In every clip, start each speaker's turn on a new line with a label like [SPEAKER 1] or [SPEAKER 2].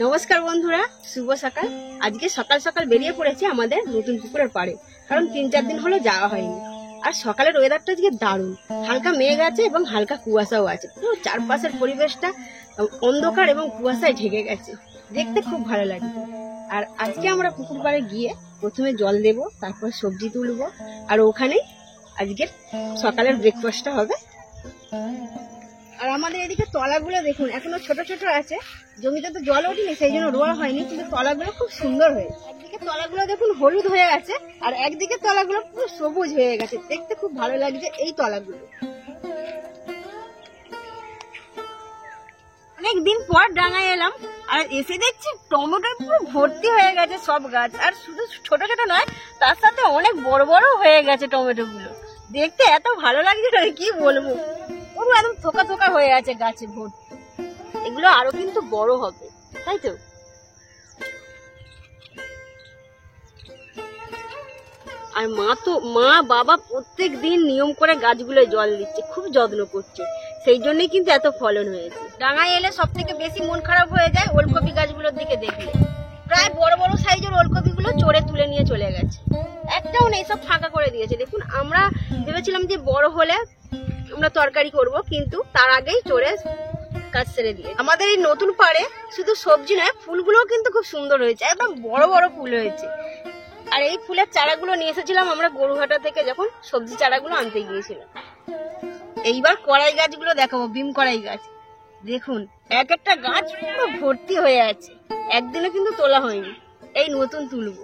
[SPEAKER 1] নমস্কার বন্ধুরা, শুভ সকাল। আজকে সকাল সকাল বেরিয়ে পড়েছি আমাদের নতুন পুকুরের পাড়ে, কারণ 3-4 দিন হলো যাওয়া হয়নি। আর সকালের ওয়েদারটা আজকে দারুণ, হালকা মেঘ আছে এবং হালকা কুয়াশাও আছে। পুরো চারপাশের পরিবেশটা অন্ধকার এবং কুয়াশায় ঢেকে গেছে, দেখতে খুব ভালো লাগছে। আর আজকে আমরা পুকুর পাড়ে গিয়ে প্রথমে জল দেব, তারপর সবজি তুলবো, আর ওখানেই আজকের সকালের ব্রেকফাস্টটা হবে। আর আমাদের এদিকে তলাগুলো দেখুন, এখনো ছোট ছোট আছে, জমিতে তো জল ওঠেনি সেই জন্য রোয়া হয়নি, কিন্তু তলাগুলো খুব সুন্দর হয়েছে। একদিকে তলাগুলো দেখুন হলুদ হয়ে গেছে, আর একদিকে তলাগুলো পুরো সবুজ হয়ে গেছে, দেখতে খুব ভালো লাগছে এই তলাগুলো। অনেকদিন পর ডাঙায় এলাম, আর এসে দেখছি টমেটো পুরো ভর্তি হয়ে গেছে সব গাছ। আর শুধু ছোট ছোট নয়, তার সাথে অনেক বড় বড় হয়ে গেছে টমেটো গুলো, দেখতে এত ভালো লাগছে না কি বলবো। পুরো একদম থোকা থোকা হয়ে আছে গাছে ভর্তি। এগুলো আরো কিন্তু বড় হবে, তাই তো? আর মা বাবা প্রত্যেক দিন নিয়ম করে গাছগুলোয় জল দিচ্ছে, খুব যত্ন করছে, সেই জন্যই কিন্তু এত ফলন হয়েছে। ডাঙায় এলে সব থেকে বেশি মন খারাপ হয়ে যায় ওলকপি গাছগুলোর দিকে দেখলে। প্রায় বড় বড় সাইজের ওলকপি গুলো চড়ে তুলে নিয়ে চলে গেছে, একটাও নেই, সব ফাঁকা করে দিয়েছে। দেখুন, আমরা ভেবেছিলাম যে বড় হলে আমরা তরকারি করব, কিন্তু তার আগেই চড়ে কাজ সেরে দিয়ে। আমাদের এই নতুন পাড়ে শুধু সবজি নয়, ফুলগুলোও কিন্তু খুব সুন্দর হয়েছে, একদম বড় বড় ফুল হয়েছে। আর এই ফুলের চারাগুলো নিয়ে এসেছিলাম আমরা গরুঘাটা থেকে, যখন সবজি চারাগুলো আনতে গিয়েছিলাম। এইবার কড়াই গাছগুলো দেখাবো, বিম কড়াই গাছ দেখুন, এক একটা গাছ পুরো ভর্তি হয়ে আছে, একদিনে কিন্তু তোলা হয়নি, এই নতুন তুলবো।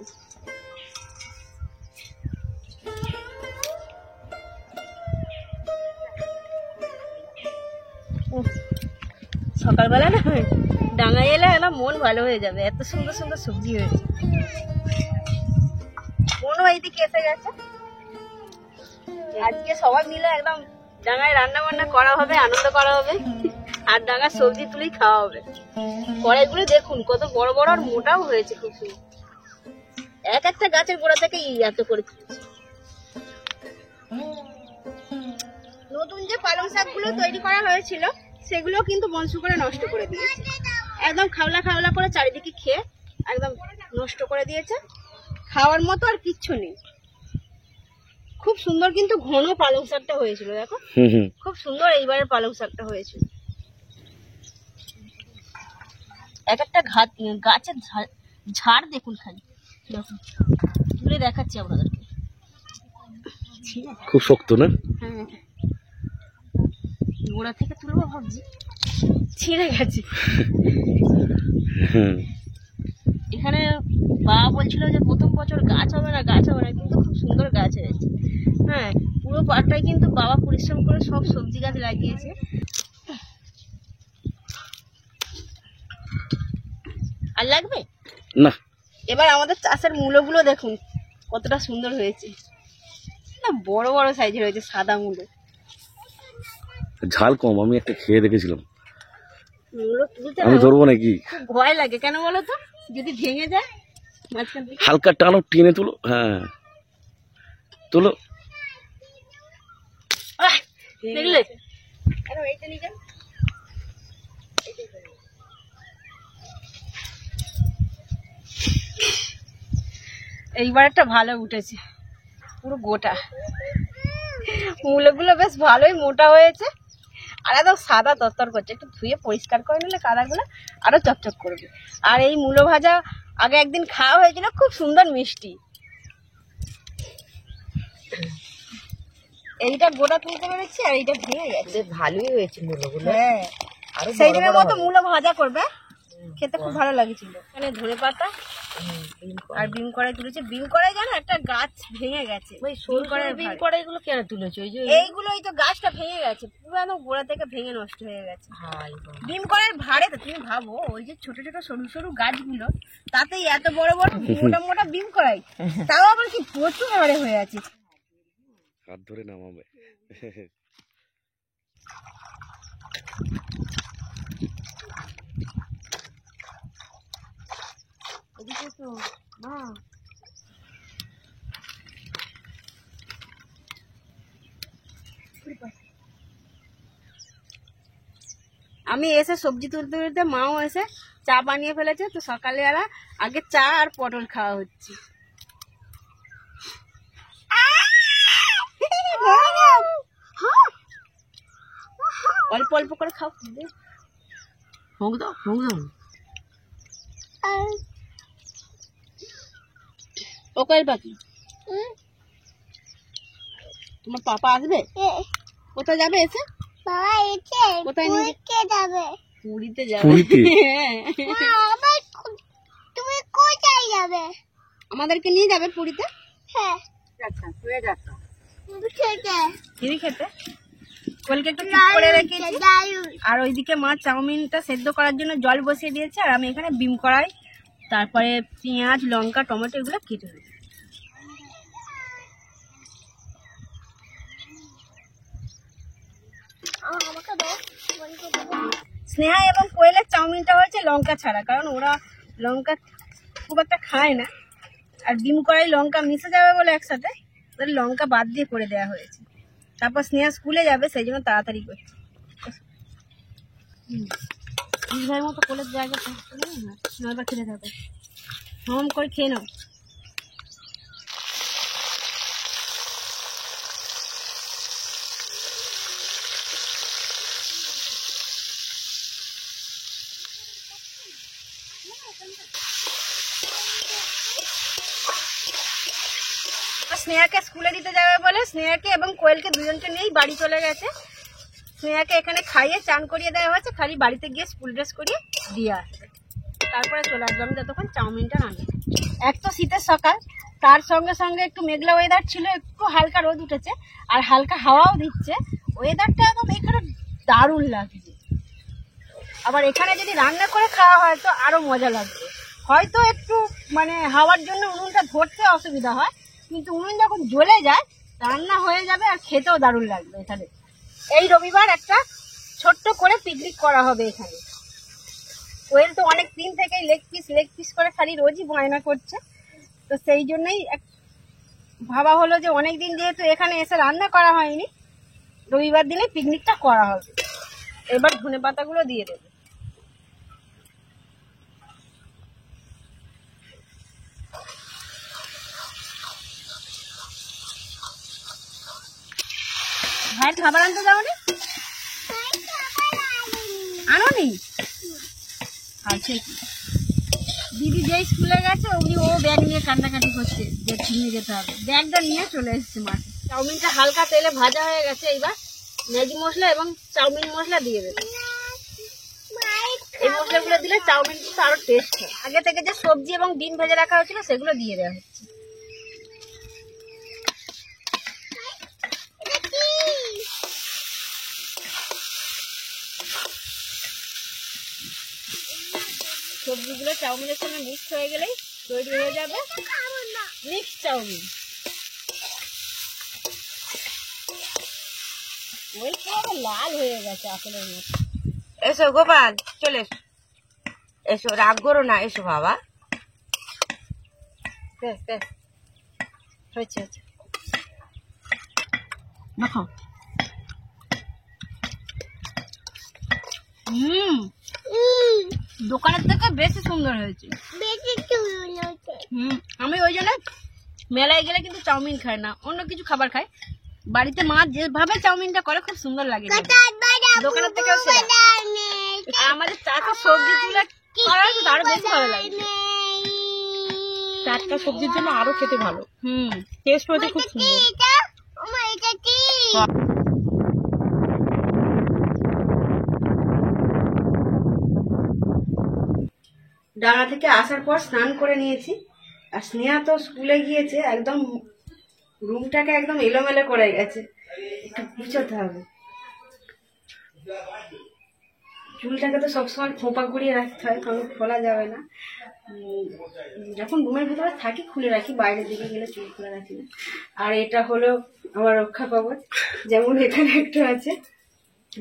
[SPEAKER 1] সকালবেলা না ডাঙায় এলে না মন ভালো হয়ে যাবে, এত সুন্দর সুন্দর সবজি হয়েছে। মনও এইদিকে এসে গেছে। আজকে সবাই মিলে একদম ডাঙায় রান্না বান্না করা হবে, আনন্দ করা হবে, আর ডাঙার সবজি তুলেই খাওয়া হবে। কড়াইগুলো দেখুন কত বড় বড় আর মোটাও হয়েছে, খুব সুন্দর। এক একটা গাছের গোড়া থেকে এত করে তুলেছে। নতুন যে পালং শাকগুলো তৈরি করা হয়েছিল, সেগুলো কিন্তু বংশ করে নষ্ট করে দিয়েছে, একদম খাওলা খাওলা করে চারিদিকে খেয়ে একদম নষ্ট করে দিয়েছে, খাওয়ার মতো আর কিচ্ছু নেই। খুব সুন্দর কিন্তু ঘন পালং শাকটা হয়েছিল, দেখো খুব সুন্দর এইবারের পালং শাকটা হয়েছিল। এক একটা গাছের ঝাড় দেখুন, খালি দেখুন, তুলে দেখাচ্ছি আপনাদেরকে,
[SPEAKER 2] খুব শক্ত না?
[SPEAKER 1] হ্যাঁ, গোড়া থেকে তুলবো ভাবছি, ছিঁড়ে গেছে। এখানে বাবা বলছিল যে প্রথম বছর গাছ হবে না, কিন্তু খুব সুন্দর গাছ হয়েছে। হ্যাঁ, পুরো পাড়টাই কিন্তু বাবা পরিশ্রম করে সব সবজি গাছ লাগিয়েছে। আর লাগবে
[SPEAKER 2] না।
[SPEAKER 1] এবার আমাদের চাষের মূলোগুলো দেখুন কতটা সুন্দর হয়েছে, না বড় বড় সাইজের হয়েছে, সাদা মূলো।
[SPEAKER 2] ঝাল কম, আমি একটা খেয়ে দেখেছিলাম।
[SPEAKER 1] মূলো তুলতে
[SPEAKER 2] আমি ধরবো নাকি?
[SPEAKER 1] ভয় লাগে, কেন বলো তো, যদি ভেঙে যায় মাঝখান থেকে।
[SPEAKER 2] হালকা টানো, টেনে তুলো। হ্যাঁ, তুলো।
[SPEAKER 1] দেখলে এইটা নিয়ে যান। এইবার একটা ভালো উঠেছে, পুরো গোটা। মূলগুলো বেশ ভালোই মোটা হয়েছে, আর একদম সাদা তরতর করছে। একটু ধুয়ে পরিষ্কার করে নিলে কাদাগুলো আরো চকচক করবে। আর এই মূলো ভাজা আগে একদিন খাওয়া হয়েছিল, খুব সুন্দর মিষ্টি। এইটা গোটা তুলতে পেরেছি, আর এইটা ভেঙে গেছে।
[SPEAKER 3] ভালোই হয়েছে মূলগুলো।
[SPEAKER 1] হ্যাঁ, সেই দিনের মতো মূলো ভাজা করবে, খেতে খুব ভালো লাগছিল। এখানে ধনে পাতা আর বিম কড়াই তুলেছে। বিম কড়াই জানো একটা গাছ ভেঙে গেছে,
[SPEAKER 3] বিম কড়াইগুলো কেন তুলেছো?
[SPEAKER 1] এইগুলো এই তো গাছটা ভেঙে গেছে, পুরো একদম গোড়া থেকে ভেঙে নষ্ট হয়ে গেছে। বিম কড়াইয়ের ভাড়ে তো তুমি ভাবো, ওই যে ছোট ছোট সরু সরু গাছগুলো, তাতেই এত বড় বড় মোটা মোটা বিম কড়াই, তাও আবার কি প্রচুর ভাড়ে হয়ে আছে।
[SPEAKER 2] হাত ধরে নামাবে।
[SPEAKER 1] এদিকে তো মা আমি এসে সবজি তুলতে তুলতে মাও এসে চা বানিয়ে ফেলেছে, তো সকালে আগে চা আর পটল খাওয়া হচ্ছে। অল্প অল্প করে খাও।
[SPEAKER 3] হোক দাও, হোক দাও।
[SPEAKER 1] ওকাই পাখি, তোমার পাপা আসবে? কোথায় যাবে এসে? কোথায় যাবে? পুরীতে যাবে। তুমি কোথায় যাবে? আমাদেরকে নিয়ে যাবে পুরীতে। হ্যাঁ, খেতে কোলকে একটু ঠিক করে রেখেছি। আর ওইদিকে মা চাউমিনটা সেদ্ধ করার জন্য জল বসিয়ে দিয়েছে, আর আমি এখানে বিম কড়াই, তারপরে পেঁয়াজ, লঙ্কা, টমেটো এগুলো কেটে দিই। স্নেহা এবং কোয়েলের চাউমিনটা হয়েছে লঙ্কা ছাড়া, কারণ ওরা লঙ্কা খুব একটা খায় না, আর ডিম কড়াই লঙ্কা মিশে যাবে বলে একসাথে লঙ্কা বাদ দিয়ে করে দেওয়া হয়েছে। তারপর স্নেহা স্কুলে যাবে, সেই জন্য তাড়াতাড়ি করছে। ভাইয়ের মতো কোলের জায়গা নয়বার খেতে থাকবে, হম করে খেয়ে নাও। স্নেহাকে স্কুলে দিতে যাবে বলে স্নেহাকে এবং কোয়েলকে দুজনকে নিয়েই বাড়ি চলে গেছে। স্নেহাকে এখানে খাইয়ে চান করিয়ে দেওয়া হয়েছে, খালি বাড়িতে গিয়ে স্কুল ড্রেস করিয়ে দিয়ে আসবে, তারপরে চলে আসবে। আমি যতক্ষণ চাউমিনটা রান্না। এক তো শীতের সকাল, তার সঙ্গে সঙ্গে একটু মেঘলা ওয়েদার ছিল, একটু হালকা রোদ উঠেছে আর হালকা হাওয়াও দিচ্ছে। ওয়েদারটা একদম এখানে দারুণ লাগছে। আবার এখানে যদি রান্না করে খাওয়া হয় তো আরো মজা লাগবে। হয়তো একটু মানে হাওয়ার জন্য উনুনটা ধরতে অসুবিধা হয়, কিন্তু উনুন যখন জ্বলে যায় রান্না হয়ে যাবে আর খেতেও দারুণ লাগবে। এখানে এই রবিবার একটা ছোট্ট করে পিকনিক করা হবে এখানে। কোয়েল তো অনেক দিন থেকেই লেগ পিস করে খালি রোজই বায়না করছে, তো সেই জন্যই ভাবা হলো যে অনেকদিন যেহেতু এখানে এসে রান্না করা হয়নি, রবিবার দিনে পিকনিকটা করা হবে। এবার ধনে পাতাগুলো দিয়ে দেবে। ভাই খাবার আনতে যাও নি? আনো নি? আচ্ছা, দিদি যেই স্কুলে গেছে অমনি ও ব্যাগ নিয়ে কান্নাকাটি করছে যে নিয়ে যেতে হবে। ব্যাগটা নিয়ে চলে এসেছে মাঠে। চাউমিনটা হালকা তেলে ভাজা হয়ে গেছে, এইবার ম্যাগি মশলা এবং চাউমিন মশলা দিয়ে দেবে। এই মশলাগুলো দিলে চাউমিন কিন্তু আরো টেস্ট হয়। আগে থেকে যে সবজি এবং ডিম ভেজে রাখা হয়েছিল সেগুলো দিয়ে দেওয়া হচ্ছে। সবজিগুলো চাউমিনের সঙ্গে মিক্স হয়ে গেলেই তৈরি হয়ে যাবে মিক্স চাউমিন। ওই পুরো লাল হয়ে গেছে আসলের মতো।
[SPEAKER 3] এসো গোপাল, চলে এসো, এসো, রাগ করো না, এসো বাবা।
[SPEAKER 1] হয়েছে মাখো। দোকানের থেকে বেশি সুন্দর হয়েছে। আমি ওই জন্য মেলায় গেলে কিন্তু চাউমিন খাই না, অন্য কিছু খাবার খাই। বাড়িতে মা যেভাবে চাউমিনটা করে খুব সুন্দর লাগে, দোকানের থেকেও সেরা। আমাদের টাটকা সবজিগুলো আরো বেশি ভালো লাগে।
[SPEAKER 3] টাটকা সবজির জন্য আরো খেতে ভালো। টেস্ট হয়েছে খুব সুন্দর।
[SPEAKER 1] ডাঙা থেকে আসার পর স্নান করে নিয়েছি, আর স্নেহা তো স্কুলে গিয়েছে, একদম রুমটাকে একদম এলোমেলো করে গেছে, একটু গুছোতে হবে। চুলটাকে তো সবসময় খোঁপা করিয়ে রাখতে হয়, কারণ খোলা যাবে না। যখন রুমের ভিতরে থাকি খুলে রাখি, বাইরের দিকে গেলে চুল খুলে রাখি না। আর এটা হলো আমার রক্ষা কবচ, যেমন এখানে একটা আছে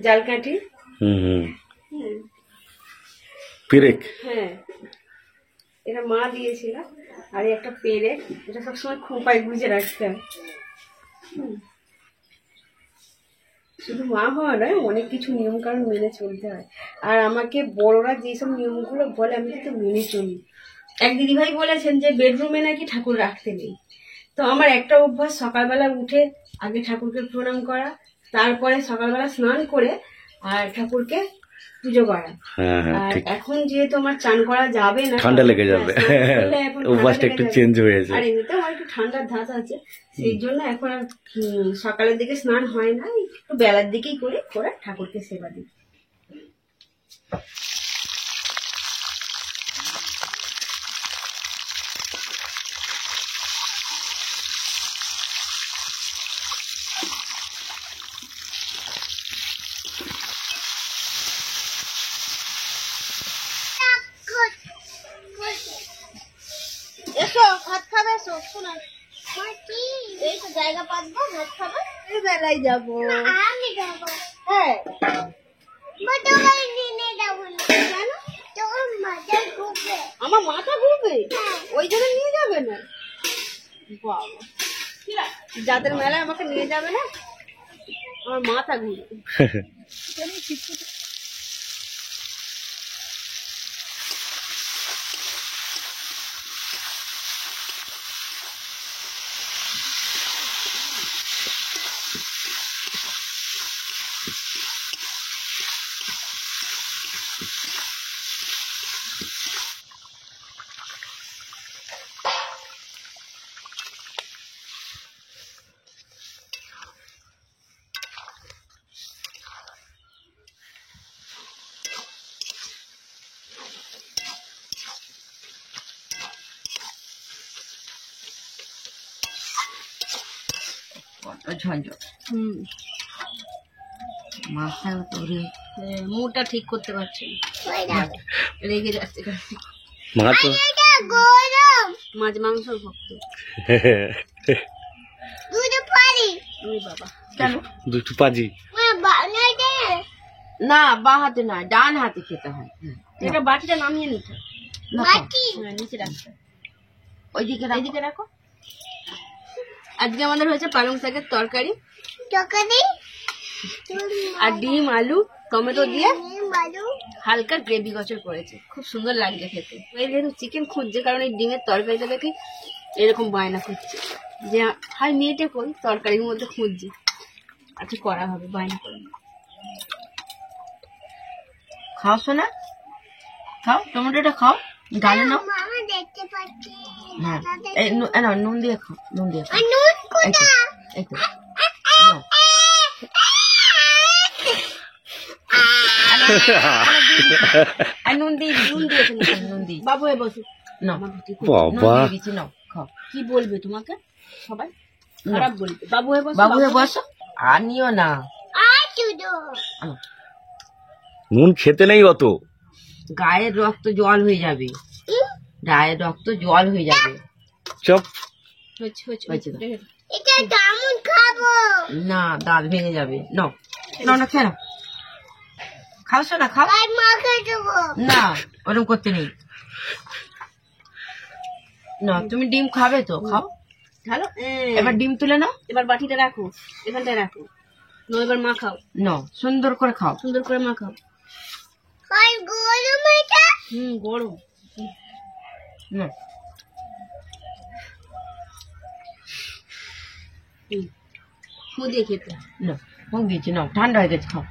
[SPEAKER 1] জালকাঠি,
[SPEAKER 2] পেরেক,
[SPEAKER 1] হ্যাঁ এটা মা দিয়েছিল। আর একটা পেরেক, এটা সবসময় খোঁপায় গুঁজে রাখতে হয়। শুধু মা হওয়া নয়, অনেক কিছু নিয়ম কানুন মেনে চলতে হয়। আর আমাকে বড়রা যেসব নিয়মগুলো বলে আমি কিন্তু মেনে চলি। এক দিদিভাই বলেছেন যে বেডরুমে নাকি ঠাকুর রাখতে নেই। তো আমার একটা অভ্যাস, সকালবেলা উঠে আগে ঠাকুরকে প্রণাম করা, তারপরে সকালবেলা স্নান করে আর ঠাকুরকে পুজো করা।
[SPEAKER 2] হ্যাঁ হ্যাঁ
[SPEAKER 1] আর
[SPEAKER 2] ঠিক,
[SPEAKER 1] এখন যেহেতু আমার চান করা যাবে না,
[SPEAKER 2] ঠান্ডা লেগে যাবে,
[SPEAKER 1] স্নান করলে এখন ঠান্ডা
[SPEAKER 2] অভ্যাসটা
[SPEAKER 1] লেগে
[SPEAKER 2] একটু
[SPEAKER 1] যাবে।
[SPEAKER 2] চেঞ্জ হয়েছে।
[SPEAKER 1] আর এমনিতেও আমার একটু ঠান্ডার ধাত আছে, সেই জন্য এখন আর সকালের দিকে স্নান হয় না, একটু বেলার দিকেই করে ঠাকুরকে সেবা দিই। এসো ভাত খাবে, এসো। শোনো এই তো জায়গা পাবো, ভাত খাবে, এই বেলায় যাবো। আমি যাবো, হ্যাঁ। আমার মাথা ঘুরবে, ওই জন্য নিয়ে যাবে না। বাবা, যাদের মেলায় আমাকে নিয়ে যাবে না, আমার মাথা ঘুরবে।
[SPEAKER 3] ঝঞ্ঝট, মাথায় তোরে
[SPEAKER 1] মুডটা ঠিক করতে পারছি না, রেগে যাচ্ছে।
[SPEAKER 2] মা তো
[SPEAKER 1] মাছ মাংস ভক্ত। বাবা
[SPEAKER 3] কেন
[SPEAKER 2] দুটো পাজি।
[SPEAKER 3] না, বা হাতে নয়, ডান হাতে খেতে হয়।
[SPEAKER 1] এটা বাটিটা নামিয়ে নিতে,
[SPEAKER 3] না,
[SPEAKER 1] হ্যাঁ, নিচে রাখতে,
[SPEAKER 3] ওইদিকে
[SPEAKER 1] এইদিকে রাখো। আজকে আমাদের হয়েছে পালং শাকের তরকারি আর ডিম, আলু, টমেটো দিয়ে হালকা গ্রেভি গচর করেছে, খুব সুন্দর লাগছে খেতে। এই যেহেতু চিকেন খুঁজছে, কারণ এই ডিমের তরকারিটা দেখে এরকম বায়না করছে যে হাই মেয়েটে কই, তরকারির মধ্যে খুঁজছে। আচ্ছা, করা হবে, বায়না করে।
[SPEAKER 3] খাও শোনা, খাও, টমেটোটা খাও, গালে নাও। হ্যাঁ, এই নাও, নুন দিয়ে খাও, নুন দিয়ে খাও। এই তো, নাও। আর নুন দিয়েছে, নুন দিয়েছে।
[SPEAKER 1] বাবু হয়ে বসো,
[SPEAKER 3] নাও,
[SPEAKER 2] বাবা
[SPEAKER 3] দিচ্ছি, নাও, খাও।
[SPEAKER 1] কি বলবে তোমাকে সবাই? খারাপ বলবে। বাবু হয়ে বসো,
[SPEAKER 3] বাবু হয়ে বসো, আর নিও না। আনো।
[SPEAKER 2] নুন খেতে নেই অত।
[SPEAKER 3] গায়ের রক্ত জল হয়ে যাবে, গায়ের রক্ত জল হয়ে যাবে।
[SPEAKER 2] চপ
[SPEAKER 1] হয়েছে
[SPEAKER 3] না, দাঁত ভেঙে যাবে। নাও, নাও না, খেয়ে নাও, খাও শোনা, খাও। না, ওরকম করতে নেই। না, তুমি ডিম খাবে তো, খাও।
[SPEAKER 1] ভালো।
[SPEAKER 3] এবার ডিম তুলে নাও,
[SPEAKER 1] এবার বাটিটা রাখো, এখানটায় রাখো। নাও, এবার মাখাও,
[SPEAKER 3] নাও, সুন্দর করে খাও।
[SPEAKER 1] সুন্দর করে মাখাও। গরম।
[SPEAKER 3] নাও।
[SPEAKER 1] ফু দিয়ে খেতে।
[SPEAKER 3] না, মুখ দিয়েছি, নাও, ঠান্ডা হয়ে গেছে, খাও।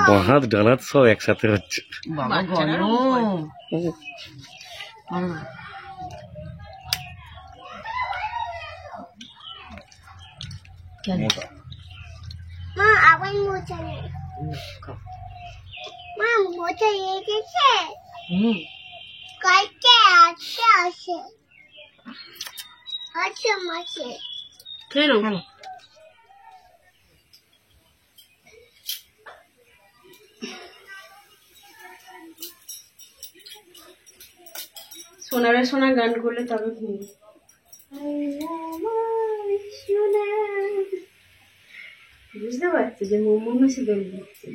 [SPEAKER 2] বাহাত ডানাত সব একসাথে হচ্ছে।
[SPEAKER 3] বাবা গরম। কেন? খাও। হুম,
[SPEAKER 1] খেয়ে নাও।
[SPEAKER 3] কেন?
[SPEAKER 1] সোনারে সোনা গান করলে তবে ঘুমবে। বুঝতে পারছি যে মোমো মেশে গান দিচ্ছে।